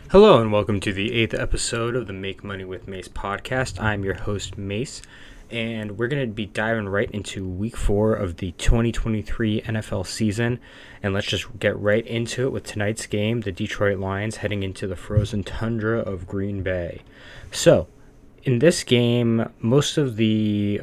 Hello and welcome to the 8th episode of the Make Money with Mace podcast. I'm your host, Mace, and we're going to be diving right into week 4 of the 2023 NFL season. And let's just get right into it with tonight's game, the Detroit Lions heading into the frozen tundra of Green Bay. So, in this game, most of the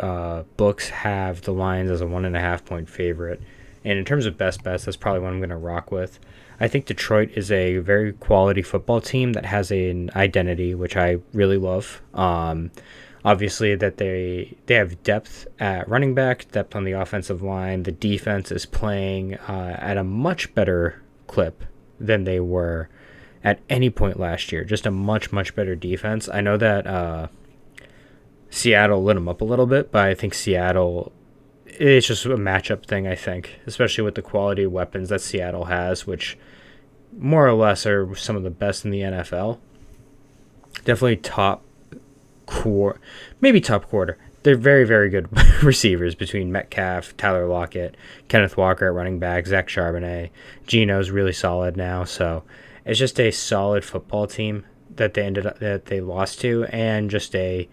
books have the Lions as a 1.5 point favorite. And in terms of best bets, that's probably what I'm going to rock with. I think Detroit is a very quality football team that has an identity, which I really love. Obviously, that they have depth at running back, depth on the offensive line. The defense is playing at a much better clip than they were at any point last year. Just a much better defense. I know that Seattle lit them up a little bit, but I think Seattle, it's just a matchup thing, I think, especially with the quality of weapons that Seattle has, which more or less are some of the best in the NFL. Definitely maybe top quarter. They're very good receivers between Metcalf, Tyler Lockett, Kenneth Walker at running back, Zach Charbonnet. Gino's really solid now, so it's just a solid football team that they lost to, and just a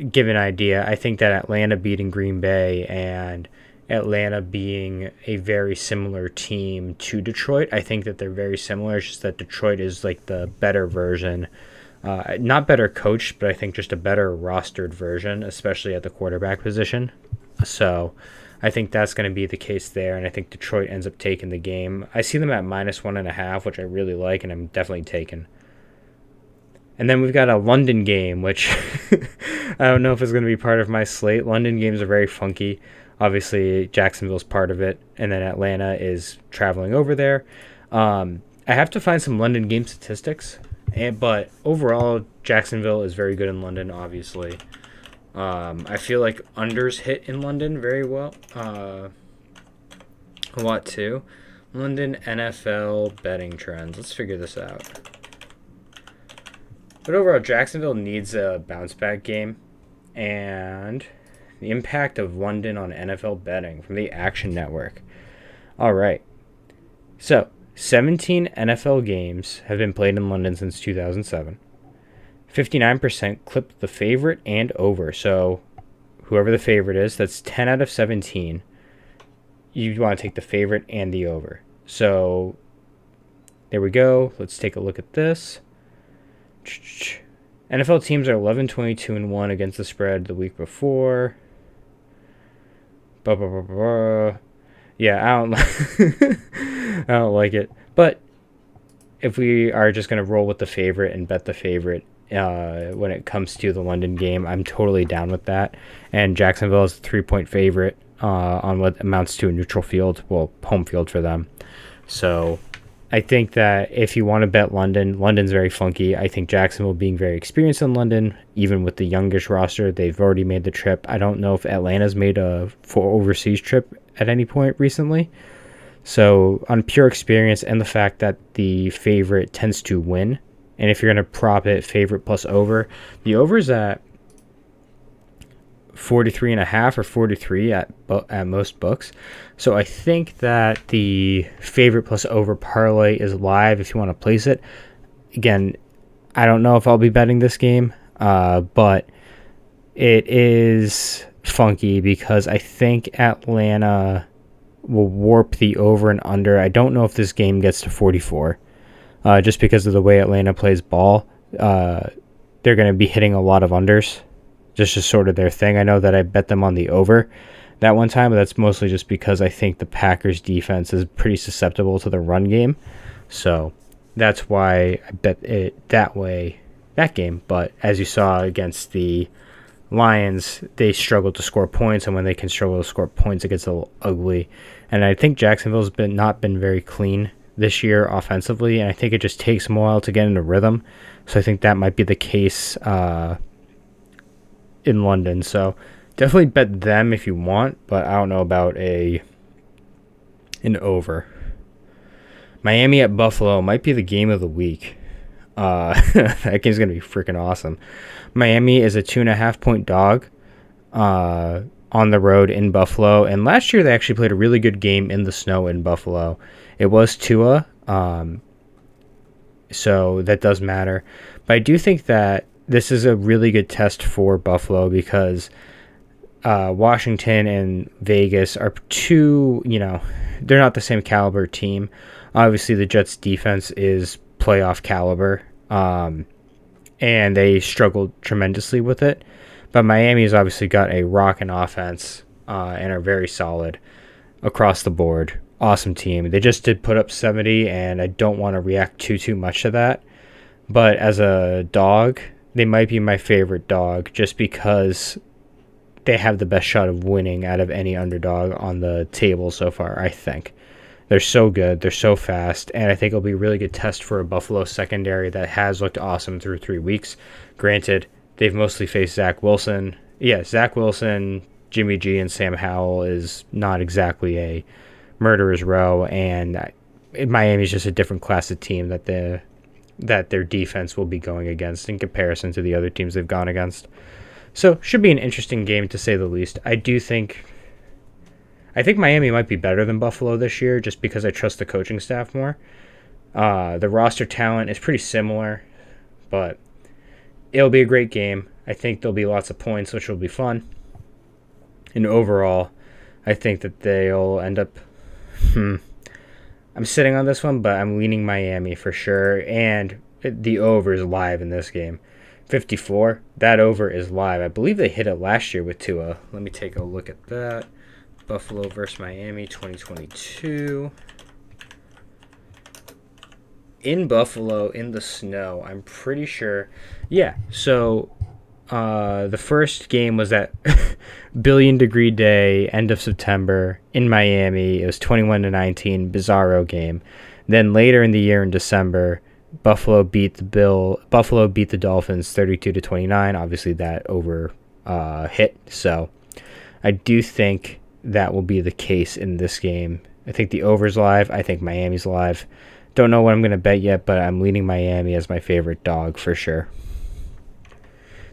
give an idea. I think that Atlanta beating Green Bay and Atlanta being a very similar team to Detroit. I think that they're very similar. It's just that Detroit is like the better version. Not better coached, but I think just a better rostered version, especially at the quarterback position. So I think that's going to be the case there, and I think Detroit ends up taking the game. I see them at -1.5, which I really like, and I'm definitely taking. And then we've got a London game, which I don't know if it's going to be part of my slate. London games are very funky. Obviously, Jacksonville's part of it, and then Atlanta is traveling over there. I have to find some London game statistics, but overall, Jacksonville is very good in London, obviously. I feel like unders hit in London very well. A lot, too. London NFL betting trends. Let's figure this out. But overall, Jacksonville needs a bounce-back game, and the impact of London on NFL betting from the Action Network. All right. So, 17 NFL games have been played in London since 2007. 59% clipped the favorite and over. So, whoever the favorite is, that's 10 out of 17. You want to take the favorite and the over. So, there we go. Let's take a look at this. NFL teams are 11-22-1 against the spread the week before. Yeah, I don't like it. But if we are just going to roll with the favorite and bet the favorite when it comes to the London game, I'm totally down with that. And Jacksonville is a 3-point favorite on what amounts to a neutral field, well, home field for them. So I think that if you want to bet London, London's very funky. I think Jacksonville being very experienced in London, even with the youngish roster, they've already made the trip. I don't know if Atlanta's made a full overseas trip at any point recently. So on pure experience and the fact that the favorite tends to win, and if you're going to prop it favorite plus over, the over's at 43.5 or 43 at most books. So I think that the favorite plus over parlay is live if you want to place it. Again, I don't know if I'll be betting this game, but it is funky because I think Atlanta will warp the over and under. I don't know if this game gets to 44, just because of the way Atlanta plays ball. They're going to be hitting a lot of unders. Just sort of their thing. I know that I bet them on the over that one time, but that's mostly just because I think the Packers defense is pretty susceptible to the run game. So that's why I bet it that game. But as you saw against the Lions, they struggled to score points, and when they can struggle to score points, it gets a little ugly. And I think Jacksonville's not been very clean this year offensively, and I think it just takes them a while to get into rhythm. So I think that might be the case in London. So definitely bet them if you want, but I don't know about an over. Miami at Buffalo might be the game of the week. That game's going to be freaking awesome. Miami is a 2.5 point dog on the road in Buffalo. And last year they actually played a really good game in the snow in Buffalo. It was Tua. so that does matter. But I do think that this is a really good test for Buffalo because Washington and Vegas are two, they're not the same caliber team. Obviously, the Jets' defense is playoff caliber, and they struggled tremendously with it. But Miami's obviously got a rockin' offense and are very solid across the board. Awesome team. They just did put up 70, and I don't want to react too much to that. But as a dog, they might be my favorite dog just because they have the best shot of winning out of any underdog on the table so far, I think. They're so good. They're so fast. And I think it'll be a really good test for a Buffalo secondary that has looked awesome through 3 weeks. Granted, they've mostly faced Zach Wilson. Yeah, Zach Wilson, Jimmy G, and Sam Howell is not exactly a murderer's row. And Miami's just a different class of team that their defense will be going against in comparison to the other teams they've gone against. So, should be an interesting game to say the least. I think Miami might be better than Buffalo this year just because I trust the coaching staff more. The roster talent is pretty similar, but it'll be a great game. I think there'll be lots of points, which will be fun. And overall, I think that they'll end up... I'm sitting on this one, but I'm leaning Miami for sure. And the over is live in this game. 54, that over is live. I believe they hit it last year with Tua. Let me take a look at that. Buffalo versus Miami 2022. In Buffalo, in the snow, I'm pretty sure. Yeah, so the first game was that billion degree day, end of September in Miami. It was 21-19, bizarro game. Then later in the year in December, Buffalo beat the Dolphins 32-29. Obviously, that over hit. So I do think that will be the case in this game. I think the over's live. I think Miami's live. Don't know what I'm going to bet yet, but I'm leaning Miami as my favorite dog for sure.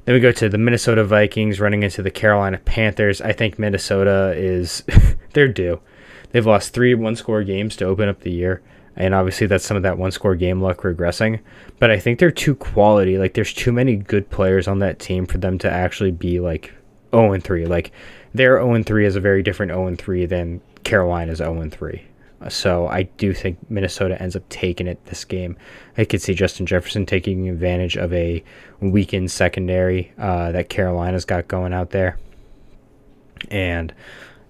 Then we go to the Minnesota Vikings running into the Carolina Panthers. I think Minnesota is they're due. They've lost 3 one-score games to open up the year. And obviously that's some of that one-score game luck regressing. But I think they're too quality. Like, there's too many good players on that team for them to actually be, 0-3. Like, their 0-3 is a very different 0-3 than Carolina's 0-3. So I do think Minnesota ends up taking it this game. I could see Justin Jefferson taking advantage of a weakened secondary that Carolina's got going out there. And...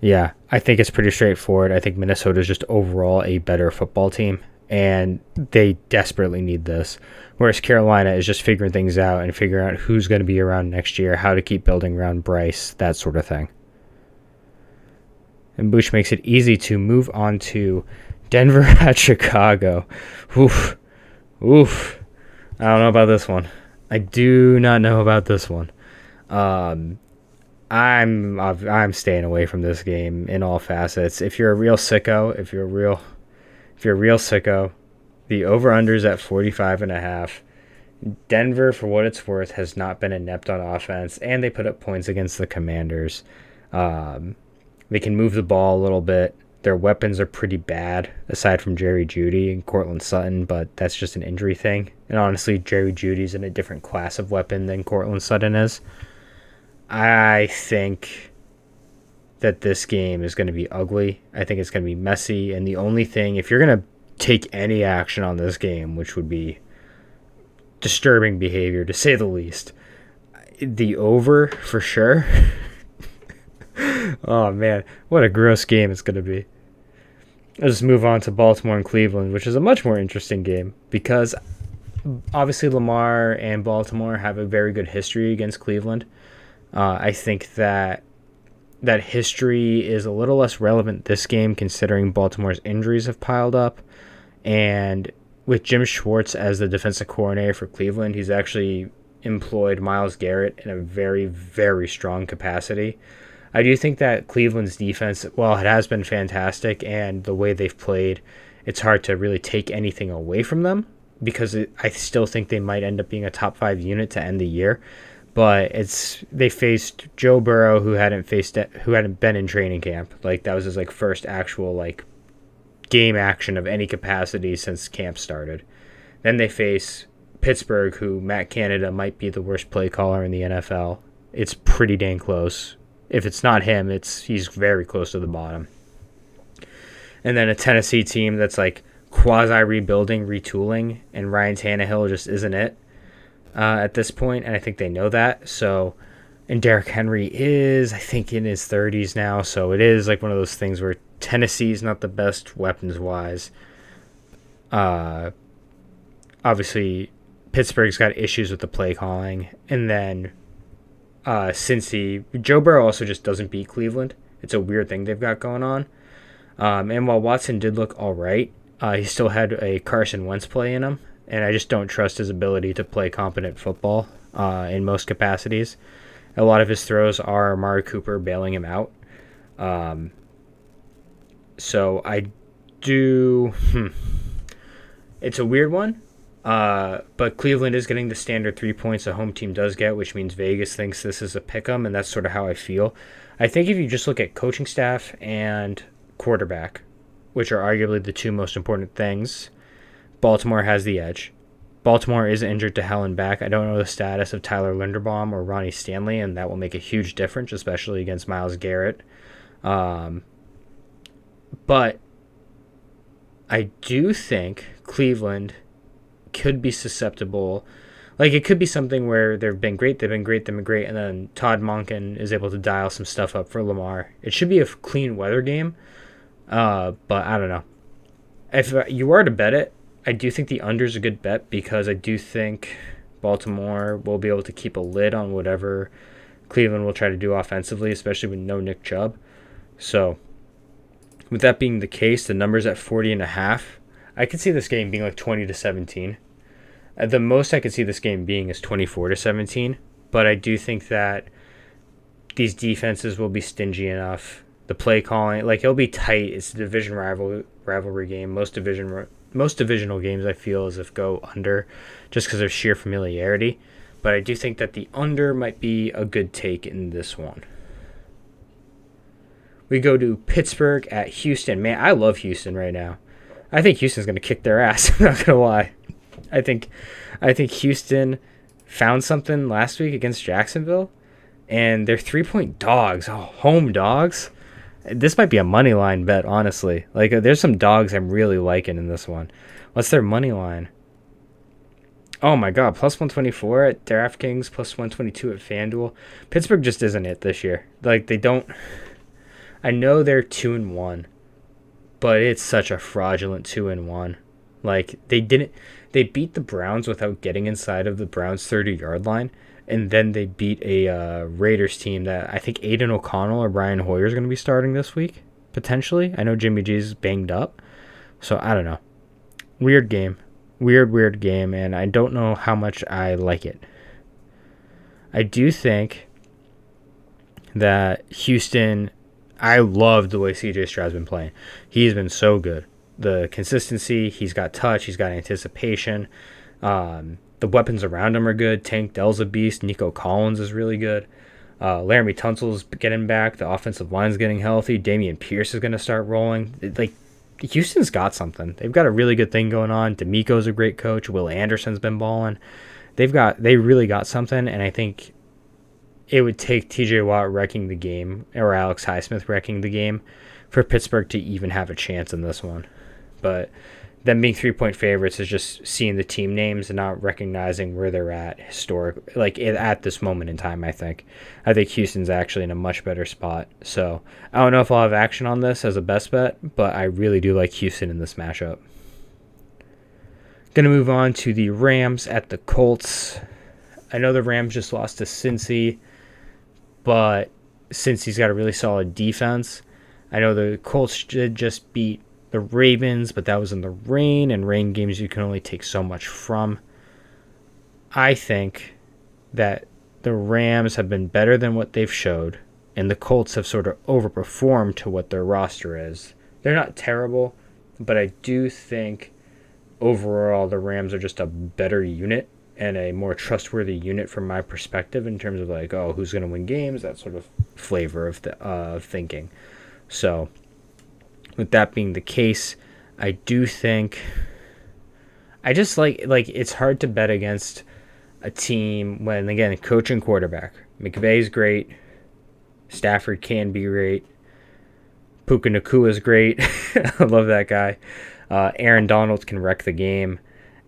yeah, I think it's pretty straightforward. I think Minnesota is just overall a better football team, and they desperately need this. Whereas Carolina is just figuring things out and figuring out who's going to be around next year, how to keep building around Bryce, that sort of thing. And Bush makes it easy to move on to Denver at Chicago. Oof. I don't know about this one. I do not know about this one. I'm staying away from this game in all facets. If you're a real sicko, the over-under's at 45.5. Denver, for what it's worth, has not been inept on offense, and they put up points against the Commanders. They can move the ball a little bit. Their weapons are pretty bad, aside from Jerry Jeudy and Courtland Sutton, but that's just an injury thing. And honestly, Jerry Judy's in a different class of weapon than Courtland Sutton is. I think that this game is going to be ugly. I think it's going to be messy. And the only thing, if you're going to take any action on this game, which would be disturbing behavior to say the least, the over for sure. Oh, man. What a gross game it's going to be. Let's move on to Baltimore and Cleveland, which is a much more interesting game because obviously Lamar and Baltimore have a very good history against Cleveland. I think that history is a little less relevant this game considering Baltimore's injuries have piled up. And with Jim Schwartz as the defensive coordinator for Cleveland, he's actually employed Myles Garrett in a very, very strong capacity. I do think that Cleveland's defense, while it has been fantastic and the way they've played, it's hard to really take anything away from them because I still think they might end up being a top 5 unit to end the year. But they faced Joe Burrow, who hadn't been in training camp. Like, that was his first actual game action of any capacity since camp started. Then they face Pittsburgh, who Matt Canada might be the worst play caller in the NFL. It's pretty dang close. If it's not him, he's very close to the bottom. And then a Tennessee team that's like quasi rebuilding, retooling, and Ryan Tannehill just isn't it at this point, and I think they know that. So, and Derrick Henry is, I think, in his 30s now, so it is like one of those things where Tennessee's not the best weapons wise. Obviously, Pittsburgh's got issues with the play calling, and then Cincy, Joe Burrow also just doesn't beat Cleveland. It's a weird thing they've got going on. And while Watson did look all right, he still had a Carson Wentz play in him, and I just don't trust his ability to play competent football in most capacities. A lot of his throws are Amari Cooper bailing him out. So I do... It's a weird one, but Cleveland is getting the standard 3 points a home team does get, which means Vegas thinks this is a pick-em, and that's sort of how I feel. I think if you just look at coaching staff and quarterback, which are arguably the two most important things, Baltimore has the edge. Baltimore is injured to hell and back. I don't know the status of Tyler Linderbaum or Ronnie Stanley, and that will make a huge difference, especially against Myles Garrett. But I do think Cleveland could be susceptible. Like, it could be something where they've been great, and then Todd Monken is able to dial some stuff up for Lamar. It should be a clean weather game, but I don't know. If you were to bet it, I do think the under is a good bet because I do think Baltimore will be able to keep a lid on whatever Cleveland will try to do offensively, especially with no Nick Chubb. So, with that being the case, the number's at 40.5. I could see this game being like 20-17. The most I could see this game being is 24-17. But I do think that these defenses will be stingy enough. The play calling, like, it'll be tight. It's a division rivalry game. Most divisional games, I feel, as if go under just because of sheer familiarity. But I do think that the under might be a good take in this one. We go to Pittsburgh at Houston. Man, I love Houston right now. I think Houston's going to kick their ass. I'm not going to lie. I think Houston found something last week against Jacksonville, and they're 3-point dogs. Oh, home dogs. This might be a money line bet, honestly. Like, there's some dogs I'm really liking in this one. What's their money line? Oh my God, plus 124 at DraftKings, plus 122 at FanDuel. Pittsburgh just isn't it this year. Like, they don't. I know they're 2-1, but it's such a fraudulent 2-1. Like, they beat the Browns without getting inside of the Browns' 30-yard line, and then they beat a Raiders team that I think Aiden O'Connell or Brian Hoyer is going to be starting this week, potentially. I know Jimmy G's banged up, so I don't know. Weird game. Weird game, and I don't know how much I like it. I do think that Houston... I love the way CJ Stroud's been playing. He's been so good. The consistency, he's got touch, he's got anticipation. The weapons around him are good. Tank Dell's a beast. Nico Collins is really good. Laramie Tunsil's getting back. The offensive line's getting healthy. Damian Pierce is going to start rolling. Like, Houston's got something. They've got a really good thing going on. D'Amico's a great coach. Will Anderson's been balling. They really got something, and I think it would take TJ Watt wrecking the game or Alex Highsmith wrecking the game for Pittsburgh to even have a chance in this one. But them being 3-point favorites is just seeing the team names and not recognizing where they're at at this moment in time. I think Houston's actually in a much better spot. So I don't know if I'll have action on this as a best bet, but I really do like Houston in this matchup. Going to move on to the Rams at the Colts. I know the Rams just lost to Cincy, but Cincy's got a really solid defense. I know the Colts did just beat the Ravens, but that was in the rain, and rain games you can only take so much from. I think that the Rams have been better than what they've showed, and the Colts have sort of overperformed to what their roster is. They're not terrible, but I do think overall the Rams are just a better unit and a more trustworthy unit from my perspective in terms of like, oh, who's going to win games, that sort of flavor of the thinking. So with that being the case, I do think I just like it's hard to bet against a team when, again, coach and quarterback. McVay's great. Stafford can be great. Puka Nakua is great. I love that guy. Aaron Donald can wreck the game.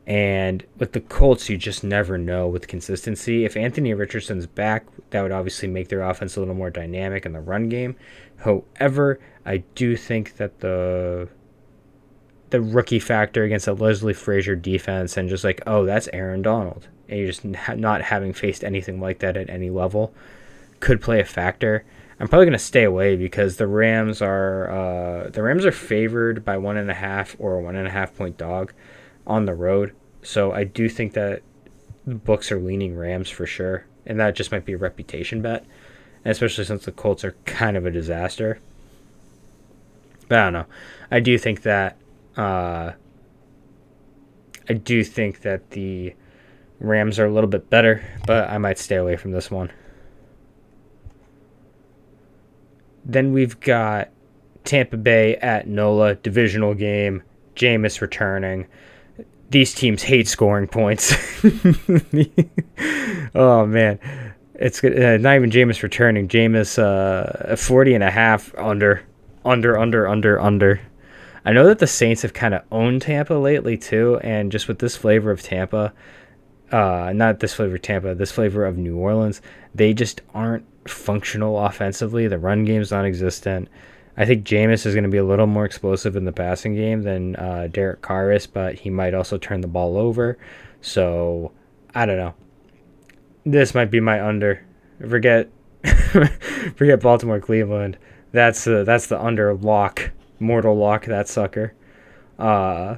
And with the Colts, you just never know with consistency. If Anthony Richardson's back, that would obviously make their offense a little more dynamic in the run game. However, I do think that the rookie factor against a Leslie Frazier defense and just like, oh, that's Aaron Donald, and you're just not having faced anything like that at any level could play a factor. I'm probably going to stay away because the Rams are favored by 1.5 or a 1.5 point dog on the road. So I do think that the books are leaning Rams for sure, and that just might be a reputation bet, and especially since the Colts are kind of a disaster. But I don't know. I do think that the Rams are a little bit better, but I might stay away from this one. Then we've got Tampa Bay at NOLA, divisional game. Jameis returning. These teams hate scoring points. Oh, man. It's not even Jameis returning. Jameis 40.5 under. I know that the Saints have kind of owned Tampa lately too, and just with this flavor of Tampa, not this flavor of Tampa, this flavor of New Orleans, they just aren't functional offensively. The run game's non-existent. I think Jameis is going to be a little more explosive in the passing game than Derek Carr is, but he might also turn the ball over. So, I don't know. This might be my under. Forget Baltimore, Cleveland. That's the under lock. Mortal lock that sucker. Yeah,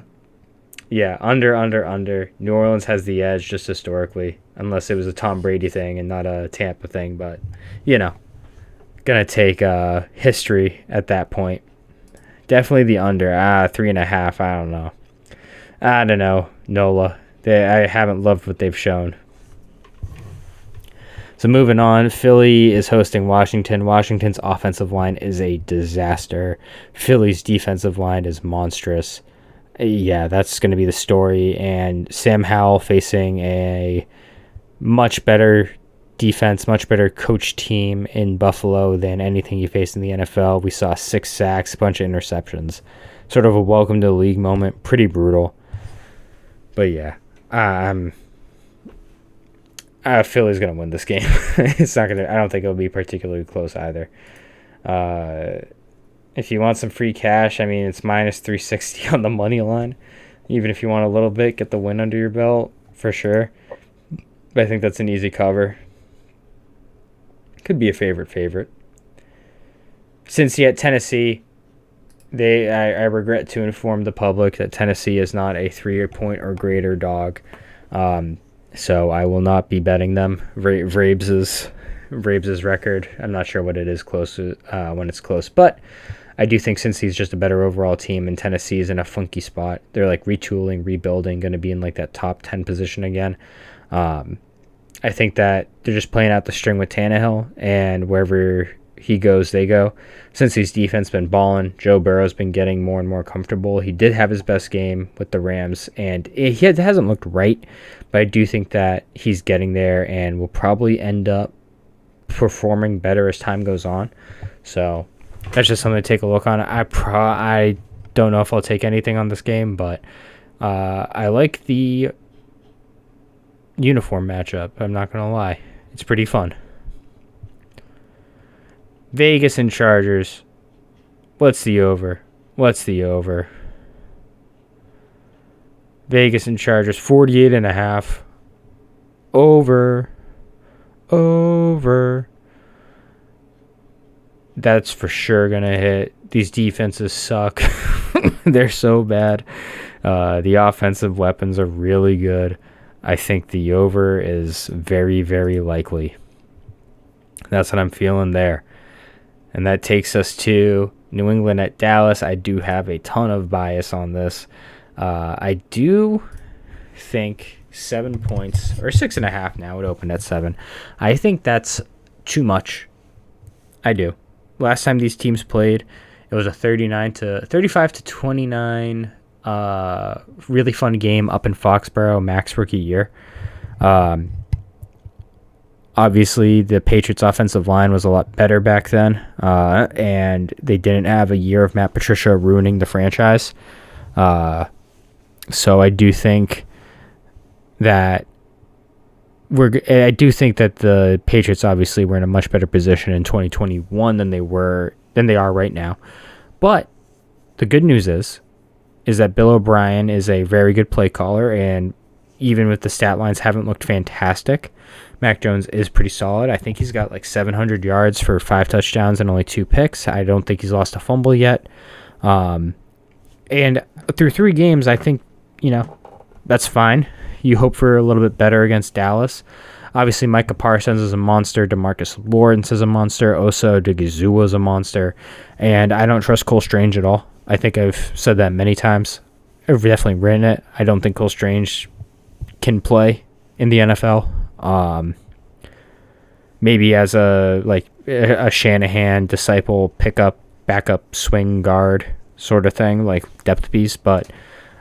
under. New Orleans has the edge just historically, unless it was a Tom Brady thing and not a Tampa thing. But, gonna take history at that point. Definitely the under. 3.5. I don't know. NOLA. I haven't loved what they've shown. So moving on, Philly is hosting Washington. Washington's offensive line is a disaster. Philly's defensive line is monstrous. Yeah, that's going to be the story. And Sam Howell facing a much better defense, much better coach team in Buffalo than anything he faced in the NFL. We saw 6 sacks, a bunch of interceptions. Sort of a welcome to the league moment. Pretty brutal. But yeah, Philly's going to win this game. It's not going to. I don't think it'll be particularly close either. If you want some free cash, it's minus 360 on the money line. Even if you want a little bit, get the win under your belt for sure. But I think that's an easy cover. Could be a favorite. Cincy at Tennessee. I regret to inform the public that Tennessee is not a 3-point or greater dog. So I will not be betting them. Vrabes' record, I'm not sure what it is close to, when it's close, but I do think since he's just a better overall team and Tennessee is in a funky spot, they're like retooling, rebuilding, going to be in like that top 10 position again. I think that they're just playing out the string with Tannehill, and wherever he goes, they go. Since his defense been balling, Joe Burrow's been getting more and more comfortable. He did have his best game with the Rams, and he hasn't looked right, but I do think that he's getting there and will probably end up performing better as time goes on. So that's just something to take a look on. I don't know if I'll take anything on this game, but I like the uniform matchup. I'm not going to lie. It's pretty fun. Vegas and Chargers. What's the over? Vegas and Chargers, 48.5. Over. That's for sure going to hit. These defenses suck. They're so bad. The offensive weapons are really good. I think the over is very, very likely. That's what I'm feeling there. And that takes us to New England at Dallas. I do have a ton of bias on this. I do think 7 points, or 6.5 now. It opened at 7. I think that's too much. I do. Last time these teams played, it was a 35 to 29 Really fun game up in Foxborough, Max rookie year. Um, Obviously, the Patriots' offensive line was a lot better back then, and they didn't have a year of Matt Patricia ruining the franchise. So I do think that the Patriots obviously were in a much better position in 2021 than they are right now. But the good news is that Bill O'Brien is a very good play caller, and even with the stat lines haven't looked fantastic, Mac Jones is pretty solid. I think he's got like 700 yards for 5 touchdowns and only 2 picks. I don't think he's lost a fumble yet. And through 3 games, I think, that's fine. You hope for a little bit better against Dallas. Obviously, Micah Parsons is a monster. DeMarcus Lawrence is a monster. Osa Odighizuwa is a monster. And I don't trust Cole Strange at all. I think I've said that many times. I've definitely written it. I don't think Cole Strange can play in the NFL. Maybe as a Shanahan disciple backup swing guard sort of thing, like depth piece, but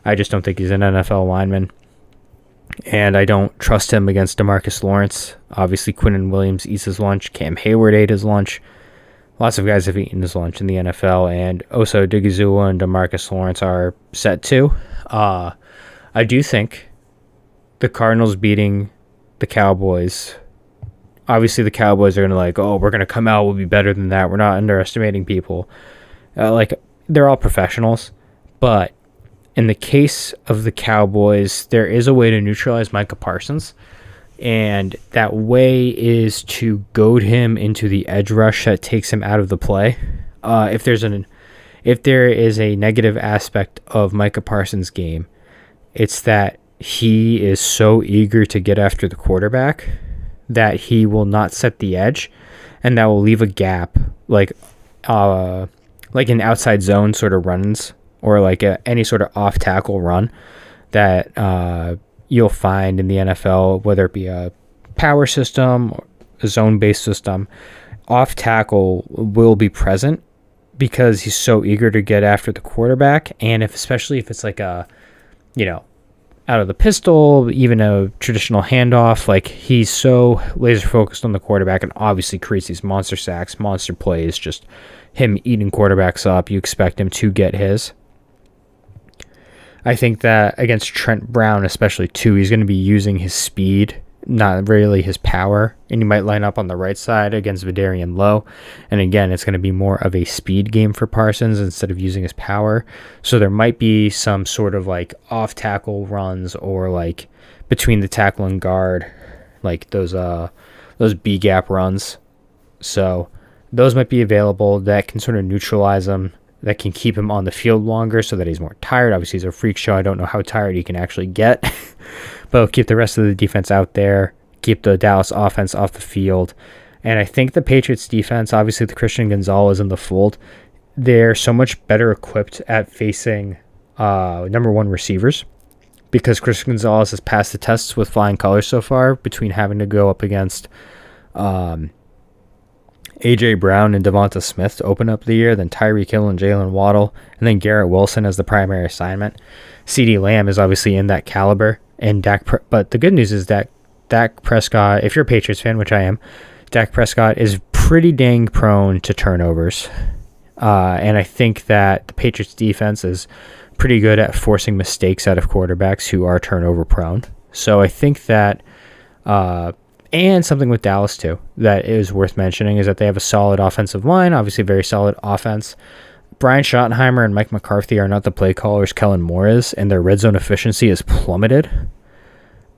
I just don't think he's an NFL lineman. And I don't trust him against DeMarcus Lawrence. Obviously, Quinnen Williams eats his lunch. Cam Hayward ate his lunch. Lots of guys have eaten his lunch in the NFL, and Osa Odighizuwa and DeMarcus Lawrence are set too. I do think the Cardinals beating the Cowboys. Obviously, the Cowboys are going to we're going to come out, we'll be better than that. We're not underestimating people. They're all professionals. But in the case of the Cowboys, there is a way to neutralize Micah Parsons. And that way is to goad him into the edge rush that takes him out of the play. If there is a negative aspect of Micah Parsons' game, it's that he is so eager to get after the quarterback that he will not set the edge, and that will leave a gap, like an outside zone sort of runs, or any sort of off tackle run that you'll find in the NFL, whether it be a power system or a zone based system. Off tackle will be present because he's so eager to get after the quarterback, and especially if it's out of the pistol, even a traditional handoff, he's so laser focused on the quarterback and obviously creates these monster sacks, monster plays, just him eating quarterbacks up. You expect him to get his. I think that against Trent Brown, especially too, he's going to be using his speed, not really his power, and he might line up on the right side against Vidarian Lowe. And again, it's going to be more of a speed game for Parsons instead of using his power. So there might be some sort of off tackle runs or between the tackle and guard, those B gap runs. So those might be available that can sort of neutralize him, that can keep him on the field longer so that he's more tired. Obviously, he's a freak show. I don't know how tired he can actually get, but keep the rest of the defense out there, keep the Dallas offense off the field. And I think the Patriots defense, obviously the Christian Gonzalez in the fold, they're so much better equipped at facing number one receivers, because Christian Gonzalez has passed the tests with flying colors so far, between having to go up against A.J. Brown and Devonta Smith to open up the year, then Tyreek Hill and Jalen Waddle, and then Garrett Wilson as the primary assignment. CeeDee Lamb is obviously in that caliber, and but the good news is that Dak Prescott, if you're a Patriots fan, which I am, Dak Prescott is pretty dang prone to turnovers. And I think that the Patriots defense is pretty good at forcing mistakes out of quarterbacks who are turnover prone. So I think that, and something with Dallas too that is worth mentioning is that they have a solid offensive line, obviously very solid offense. Brian Schottenheimer and Mike McCarthy are not the play callers Kellen Moore is, and their red zone efficiency is plummeted.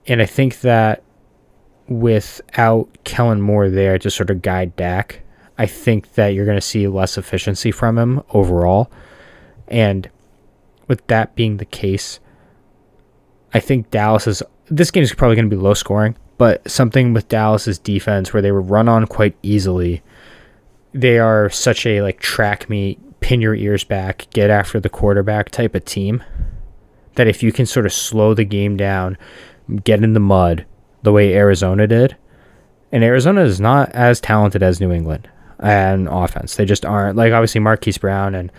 And I think that without Kellen Moore there to sort of guide Dak, I think that you're going to see less efficiency from him overall. And with that being the case, I think this game is probably going to be low scoring, but something with Dallas's defense where they were run on quite easily. They are such a track meet, pin your ears back, get after the quarterback type of team, that if you can sort of slow the game down, get in the mud the way Arizona did. And Arizona is not as talented as New England and offense. They just aren't. Obviously Marquise Brown and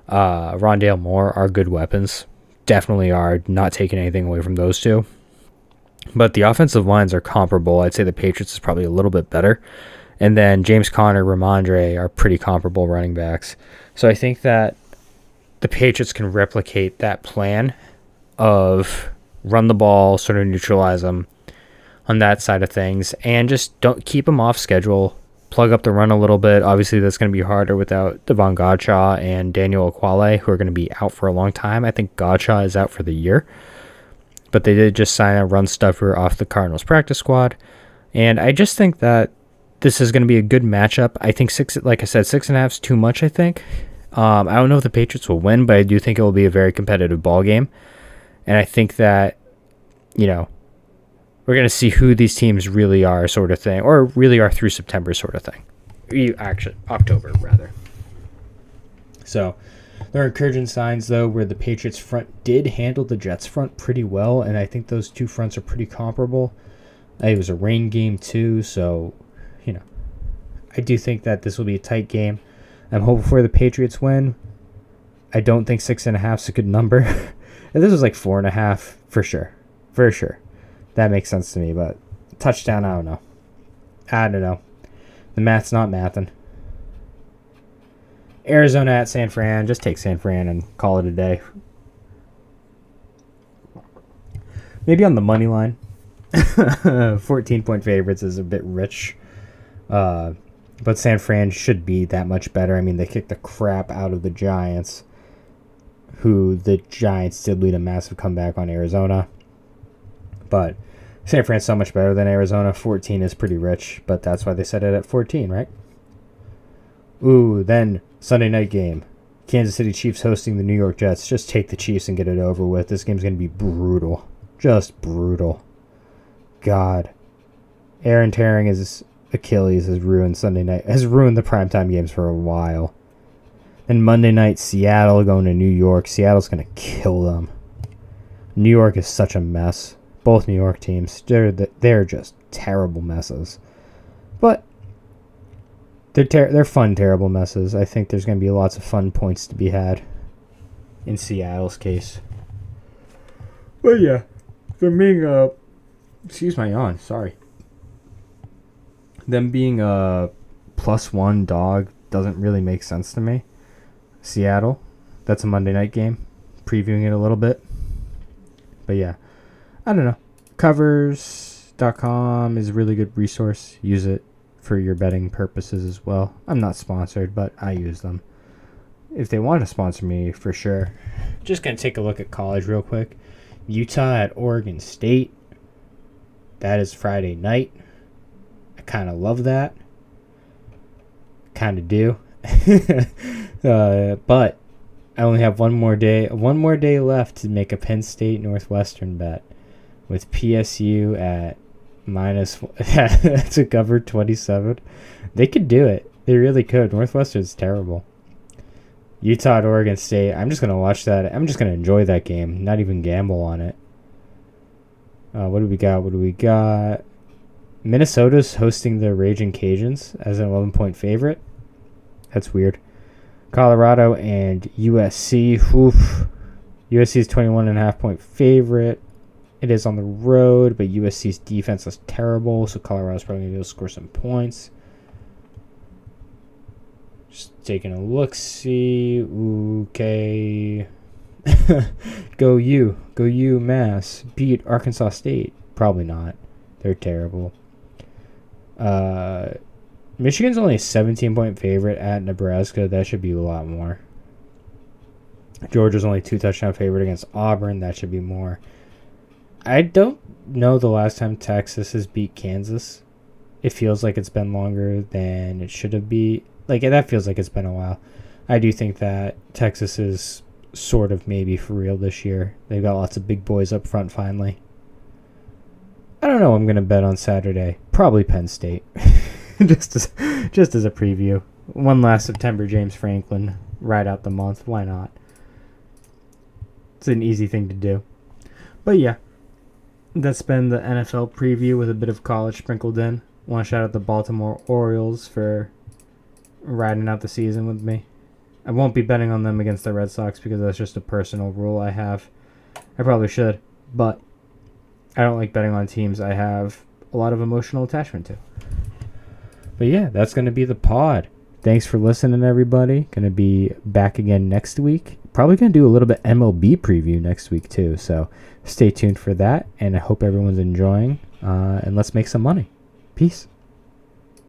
Rondale Moore are good weapons. definitely are, not taking anything away from those two. But the offensive lines are comparable. I'd say the Patriots is probably a little bit better. And then James Conner, Ramondre are pretty comparable running backs. So I think that the Patriots can replicate that plan of run the ball, sort of neutralize them on that side of things, and just don't keep them off schedule. Plug up the run a little bit. Obviously, that's going to be harder without Devon Godshaw and Daniel Aquale, who are going to be out for a long time. I think Godshaw is out for the year. But they did just sign a run stuffer off the Cardinals practice squad. And I just think that this is going to be a good matchup. I think like I said, 6.5 is too much, I think. I don't know if the Patriots will win, but I do think it will be a very competitive ball game. And I think that, we're going to see who these teams really are, sort of thing, or really are through September, sort of thing. Actually, October, rather. So, there are encouraging signs, though, where the Patriots front did handle the Jets front pretty well, and I think those two fronts are pretty comparable. It was a rain game, too, so, I do think that this will be a tight game. I'm hoping for the Patriots win. I don't think 6.5 is a good number. If this was like 4.5, for sure. For sure. That makes sense to me, but touchdown, I don't know. The math's not mathing. Arizona at San Fran. Just take San Fran and call it a day. Maybe on the money line. 14-point favorites is a bit rich. But San Fran should be that much better. I mean, they kicked the crap out of the Giants, who the Giants did lead a massive comeback on Arizona. But San Fran's so much better than Arizona. 14 is pretty rich, but that's why they set it at 14, right? Ooh, then Sunday night game. Kansas City Chiefs hosting the New York Jets. Just take the Chiefs and get it over with. This game's going to be brutal. Just brutal. God. Aaron tearing his Achilles has ruined the primetime games for a while. Then Monday night, Seattle going to New York. Seattle's going to kill them. New York is such a mess. Both New York teams, they're just terrible messes. But they're fun, terrible messes. I think there's going to be lots of fun points to be had in Seattle's case. But yeah, them being excuse my yawn, sorry. Them being a +1 dog doesn't really make sense to me. Seattle, that's a Monday night game. Previewing it a little bit. But yeah, I don't know. Covers.com is a really good resource. Use it for your betting purposes as well. I'm not sponsored, but I use them. If they want to sponsor me, for sure. Just going to take a look at college real quick. Utah at Oregon State. That is Friday night. I kind of love that. Kind of do. But I only have one more day left to make a Penn State Northwestern bet with PSU at to cover 27. They could do it. They really could. Northwestern's terrible. Utah at Oregon State. I'm just going to watch that. I'm just going to enjoy that game. Not even gamble on it. What do we got? Minnesota's hosting the Raging Cajuns as an 11-point favorite. That's weird. Colorado and USC. Oof. USC is 21.5-point favorite. It is on the road, but USC's defense is terrible, so Colorado's probably going to be able to score some points. Just taking a look-see. Okay. Go UMass. Beat Arkansas State. Probably not. They're terrible. Michigan's only a 17-point favorite at Nebraska. That should be a lot more. Georgia's only 2-touchdown favorite against Auburn. That should be more. I don't know the last time Texas has beat Kansas. It feels like it's been longer than it should have been. Like, that feels like it's been a while. I do think that Texas is sort of maybe for real this year. They've got lots of big boys up front finally. I don't know. I'm going to bet on Saturday. Probably Penn State. just as a preview. One last September James Franklin. Ride out the month. Why not? It's an easy thing to do. But yeah. That's been the NFL preview with a bit of college sprinkled in. Want to shout out the Baltimore Orioles for riding out the season with me. I won't be betting on them against the Red Sox because that's just a personal rule I have. I probably should, but I don't like betting on teams I have a lot of emotional attachment to. But yeah, that's going to be the pod. Thanks for listening, everybody. Going to be back again next week. Probably going to do a little bit MLB preview next week, too. So stay tuned for that, and I hope everyone's enjoying. And let's make some money. Peace.